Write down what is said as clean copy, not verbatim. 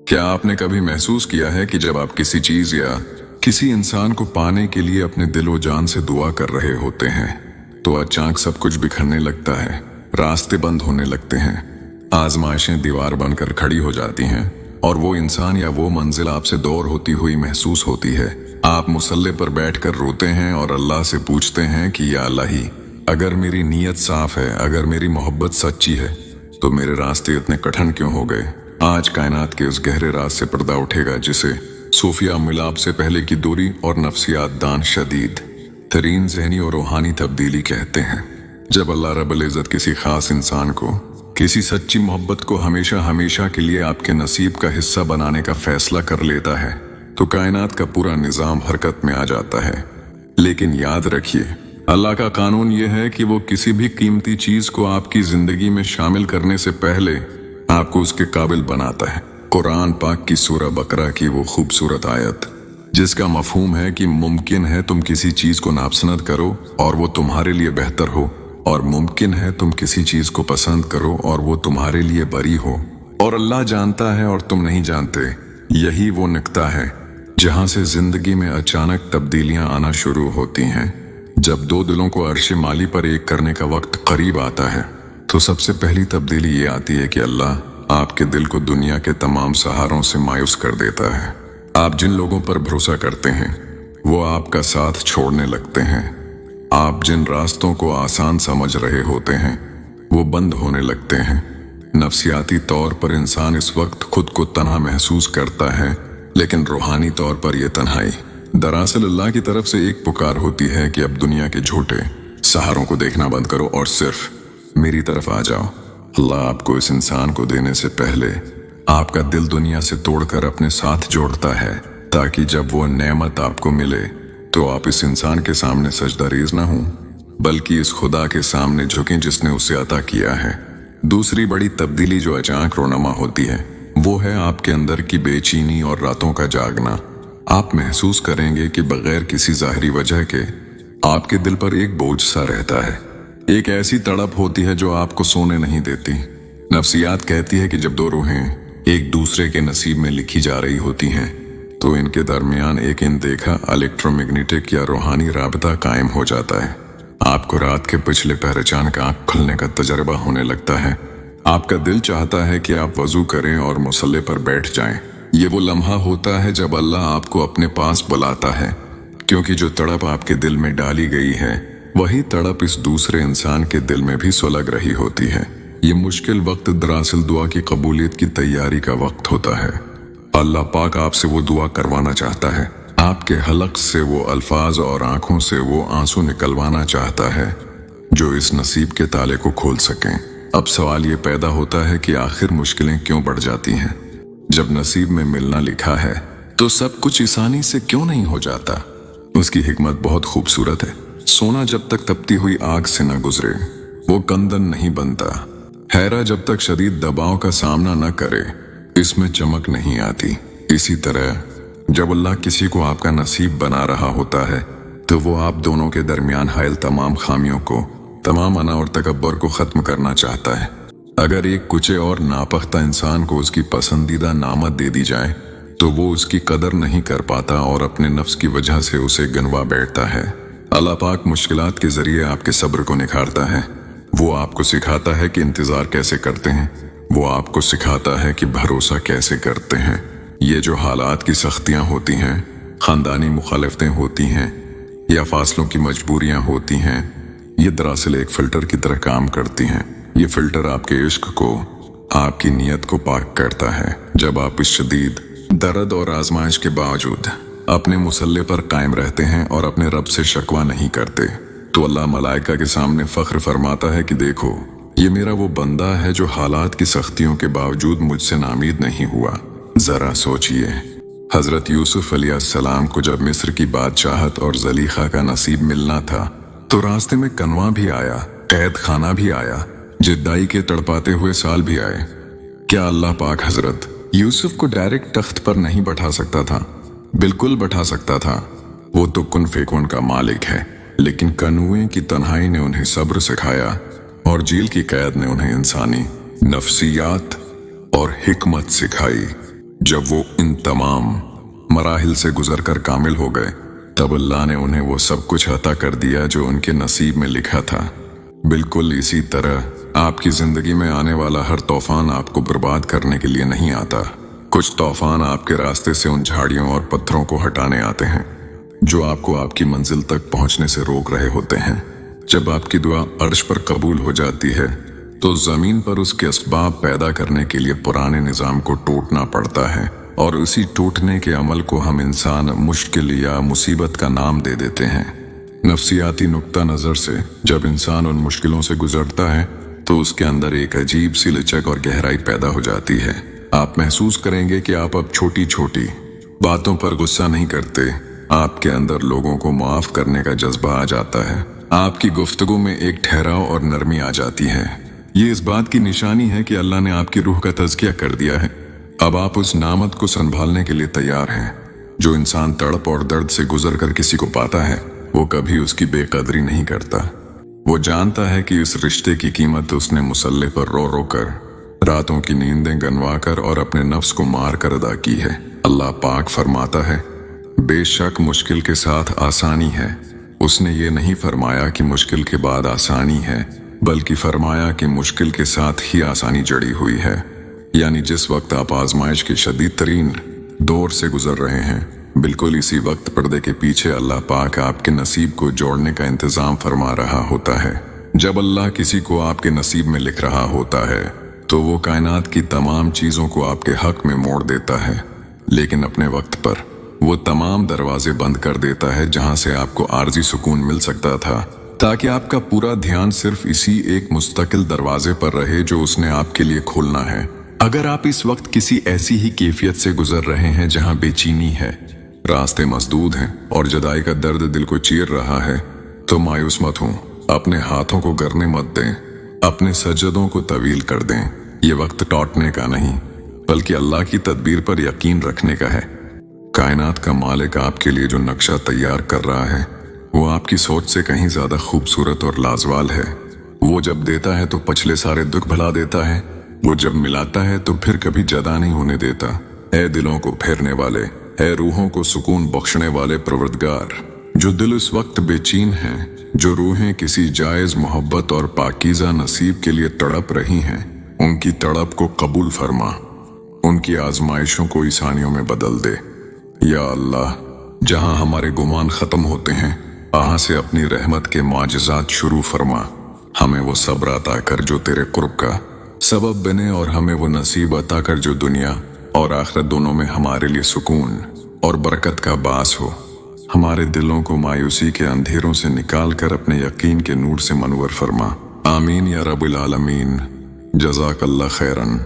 क्या आपने कभी महसूस किया है कि जब आप किसी चीज या किसी इंसान को पाने के लिए अपने दिलो जान से दुआ कर रहे होते हैं तो अचानक सब कुछ बिखरने लगता है, रास्ते बंद होने लगते हैं, आजमाइशें दीवार बनकर खड़ी हो जाती हैं और वो इंसान या वो मंजिल आपसे दूर होती हुई महसूस होती है। आप मुसल्ले पर बैठकर रोते हैं और अल्लाह से पूछते हैं कि या अल्लाही, अगर मेरी नीयत साफ है, अगर मेरी मोहब्बत सच्ची है तो मेरे रास्ते इतने कठिन क्यों हो गए। आज कायनात के उस गहरे राज से पर्दा उठेगा जिसे सूफिया मिलाप से पहले की दूरी और नफ्सियात दान शदीद तरीन ज़हनी और रूहानी तब्दीली कहते हैं। जब अल्लाह रब्बुल इज़्ज़त किसी खास इंसान को, किसी सच्ची मोहब्बत को हमेशा हमेशा के लिए आपके नसीब का हिस्सा बनाने का फैसला कर लेता है तो कायनात का पूरा निजाम हरकत में आ जाता है। लेकिन याद रखिए, अल्लाह का कानून यह है कि वो किसी भी कीमती चीज को आपकी जिंदगी में शामिल करने से पहले आपको उसके काबिल बनाता है। कुरान पाक की सूरह बकरा की वो खूबसूरत आयत जिसका मफहूम है कि मुमकिन है तुम किसी चीज को नापसंद करो और वो तुम्हारे लिए बेहतर हो, और मुमकिन है तुम किसी चीज को पसंद करो और वो तुम्हारे लिए बरी हो, और अल्लाह जानता है और तुम नहीं जानते। यही वो नुक्ता है जहां से जिंदगी में अचानक तब्दीलियां आना शुरू होती हैं। जब दो दिलों को अर्श माली पर एक करने का वक्त करीब आता है तो सबसे पहली तब्दीली ये आती है कि अल्लाह आपके दिल को दुनिया के तमाम सहारों से मायूस कर देता है। आप जिन लोगों पर भरोसा करते हैं वो आपका साथ छोड़ने लगते हैं। आप जिन रास्तों को आसान समझ रहे होते हैं वो बंद होने लगते हैं। नफ्सियाती तौर पर इंसान इस वक्त खुद को तन्हा महसूस करता है, लेकिन रूहानी तौर पर यह तन्हाई दरअसल अल्लाह की तरफ से एक पुकार होती है कि अब दुनिया के झूठे सहारों को देखना बंद करो और सिर्फ मेरी तरफ आ जाओ। अल्लाह आपको इस इंसान को देने से पहले आपका दिल दुनिया से तोड़कर अपने साथ जोड़ता है ताकि जब वो नेमत आपको मिले तो आप इस इंसान के सामने सजदारेज ना हो बल्कि इस खुदा के सामने झुकें जिसने उसे अता किया है। दूसरी बड़ी तब्दीली जो अचानक रोनमा होती है वो है आपके अंदर की बेचैनी और रातों का जागना। आप महसूस करेंगे कि बगैर किसी जाहिरी वजह के आपके दिल पर एक बोझ सा रहता है। एक ऐसी तड़प होती है जो आपको सोने नहीं देती। नफ्सियात कहती है कि जब दो रूहें एक दूसरे के नसीब में लिखी जा रही होती हैं तो इनके दरमियान एक अनदेखा इलेक्ट्रोमैग्नेटिक या रूहानी राबता कायम हो जाता है। आपको रात के पिछले पहर अचानक आंख खुलने का तजर्बा होने लगता है। आपका दिल चाहता है कि आप वजू करें और मुसल्ले पर बैठ जाएं। ये वो लम्हा होता है जब अल्लाह आपको अपने पास बुलाता है, क्योंकि जो तड़प आपके दिल में डाली गई है वही तड़प इस दूसरे इंसान के दिल में भी सुलग रही होती है। ये मुश्किल वक्त दरअसल दुआ की कबूलियत की तैयारी का वक्त होता है। अल्लाह पाक आपसे वो दुआ करवाना चाहता है, आपके हलक से वो अल्फाज और आंखों से वो आंसू निकलवाना चाहता है जो इस नसीब के ताले को खोल सकें। अब सवाल ये पैदा होता है कि आखिर मुश्किलें क्यों बढ़ जाती हैं? जब नसीब में मिलना लिखा है तो सब कुछ आसानी से क्यों नहीं हो जाता? उसकी हिकमत बहुत खूबसूरत है। सोना जब तक तपती हुई आग से न गुजरे वो कंदन नहीं बनता। हैरा जब तक शदीद दबाव का सामना न करे इसमें चमक नहीं आती। इसी तरह जब अल्लाह किसी को आपका नसीब बना रहा होता है तो वो आप दोनों के दरमियान हायल तमाम खामियों को, तमाम अना और तकब्बर को खत्म करना चाहता है। अगर एक कुचे और नापख्ता इंसान को उसकी पसंदीदा नामत दे दी जाए तो वो उसकी कदर नहीं कर पाता और अपने नफ्स की वजह से उसे गनवा बैठता है। अल्लाह पाक मुश्किलात के जरिए आपके सब्र को निखारता है। वो आपको सिखाता है कि इंतजार कैसे करते हैं, वो आपको सिखाता है कि भरोसा कैसे करते हैं। ये जो हालात की सख्तियां होती हैं, खानदानी मुखालफतें होती हैं या फासलों की मजबूरियां होती हैं, ये दरअसल एक फिल्टर की तरह काम करती हैं। ये फिल्टर आपके इश्क को, आपकी नीयत को पाक करता है। जब आप इस शदीद दर्द और आजमाइश के बावजूद अपने मुसल्ले पर कायम रहते हैं और अपने रब से शकवा नहीं करते तो अल्लाह मलाइका के सामने फख्र फरमाता है कि देखो, ये मेरा वो बंदा है जो हालात की सख्तियों के बावजूद मुझसे नामीद नहीं हुआ। जरा सोचिए, हजरत यूसुफ अलैहिस्सलाम को जब मिस्र की बादशाहत और जलीखा का नसीब मिलना था तो रास्ते में कनवा भी आया, कैद खाना भी आया, जिद्दाई के तड़पाते हुए साल भी आए। क्या अल्लाह पाक हजरत यूसुफ को डायरेक्ट तख्त पर नहीं बैठा सकता था? बिल्कुल बैठा सकता था। वो तो कुन फेकुन का मालिक है, लेकिन कनुए की तन्हाई ने उन्हें सब्र सिखाया और जेल की कैद ने उन्हें इंसानी नफ्सियात और हिकमत सिखाई। जब वो इन तमाम मराहिल से गुजर कर कामिल हो गए, तब अल्लाह ने उन्हें वो सब कुछ अता कर दिया जो उनके नसीब में लिखा था। बिल्कुल इसी तरह आपकी जिंदगी में आने वाला हर तूफान आपको बर्बाद करने के लिए नहीं आता। कुछ तूफान आपके रास्ते से उन झाड़ियों और पत्थरों को हटाने आते हैं जो आपको आपकी मंजिल तक पहुंचने से रोक रहे होते हैं। जब आपकी दुआ अर्श पर कबूल हो जाती है तो जमीन पर उसके असबाब पैदा करने के लिए पुराने निजाम को टूटना पड़ता है, और उसी टूटने के अमल को हम इंसान मुश्किल या मुसीबत का नाम दे देते हैं। नफ्सियाती नुक्ता नजर से जब इंसान उन मुश्किलों से गुजरता है तो उसके अंदर एक अजीब सी लचक और गहराई पैदा हो जाती है। आप महसूस करेंगे कि आप अब छोटी छोटी बातों पर गुस्सा नहीं करते। आपके अंदर लोगों को माफ करने का जज्बा आ जाता है। आपकी गुफ्तगू में एक ठहराव और नरमी आ जाती है। ये इस बात की निशानी है कि अल्लाह ने आपकी रूह का तज़किया कर दिया है। अब आप उस नामत को संभालने के लिए तैयार हैं। जो इंसान तड़प और दर्द से गुजर कर किसी को पाता है वो कभी उसकी बेकदरी नहीं करता। वो जानता है कि इस रिश्ते की कीमत उसने मुसल्ले पर रो रो कर, रातों की नींदें गनवा कर और अपने नफ्स को मार कर अदा की है। अल्लाह पाक फरमाता है, बेशक मुश्किल के साथ आसानी है। उसने ये नहीं फरमाया कि मुश्किल के बाद आसानी है, बल्कि फरमाया कि मुश्किल के साथ ही आसानी जड़ी हुई है। यानी जिस वक्त आप आजमाइश के शदीद तरीन दौर से गुजर रहे हैं, बिल्कुल इसी वक्त पर्दे के पीछे अल्लाह पाक आपके नसीब को जोड़ने का इंतजाम फरमा रहा होता है। जब अल्लाह किसी को आपके नसीब में लिख रहा होता है तो वो कायनात की तमाम चीजों को आपके हक में मोड़ देता है, लेकिन अपने वक्त पर वो तमाम दरवाजे बंद कर देता है जहां से आपको आर्जी सुकून मिल सकता था, ताकि आपका पूरा ध्यान सिर्फ इसी एक मुस्तकिल दरवाजे पर रहे जो उसने आपके लिए खोलना है। अगर आप इस वक्त किसी ऐसी ही कैफियत से गुजर रहे हैं जहां बेचैनी है, रास्ते मसदूद हैं और जुदाई का दर्द दिल को चीर रहा है, तो मायूस मत हों। अपने हाथों को गरने मत दें, अपने सजदों को तवील कर दें। ये वक्त टौटने का नहीं, बल्कि अल्लाह की तदबीर पर यकीन रखने का है। कायनात का मालिक आपके लिए जो नक्शा तैयार कर रहा है वो आपकी सोच से कहीं ज्यादा खूबसूरत और लाजवाल है। वो जब देता है तो पिछले सारे दुख भुला देता है। वो जब मिलाता है तो फिर कभी जदा नहीं होने देता। है दिलों को फेरने वाले, है रूहों को सुकून बख्शने वाले परवरदिगार, जो दिल इस वक्त बेचैन हैं, जो रूहें किसी जायज मोहब्बत और पाकीज़ा नसीब के लिए तड़प रही हैं, उनकी तड़प को कबूल फरमा, उनकी आजमाइशों को ईसानियों में बदल दे। या अल्लाह, जहां हमारे गुमान खत्म होते हैं, वहां से अपनी रहमत के मुआजिज़ात शुरू फरमा। हमें वो सब्र अता कर जो तेरे कुर्ब का सबब बने, और हमें वो नसीब अता कर जो दुनिया और आखिरत दोनों में हमारे लिए सुकून और बरकत का बास हो। हमारे दिलों को मायूसी के अंधेरों से निकाल कर अपने यकीन के नूर से मनवर फरमा। आमीन या रब्बुल आलमीन। जज़ाकल्लाह खैरन।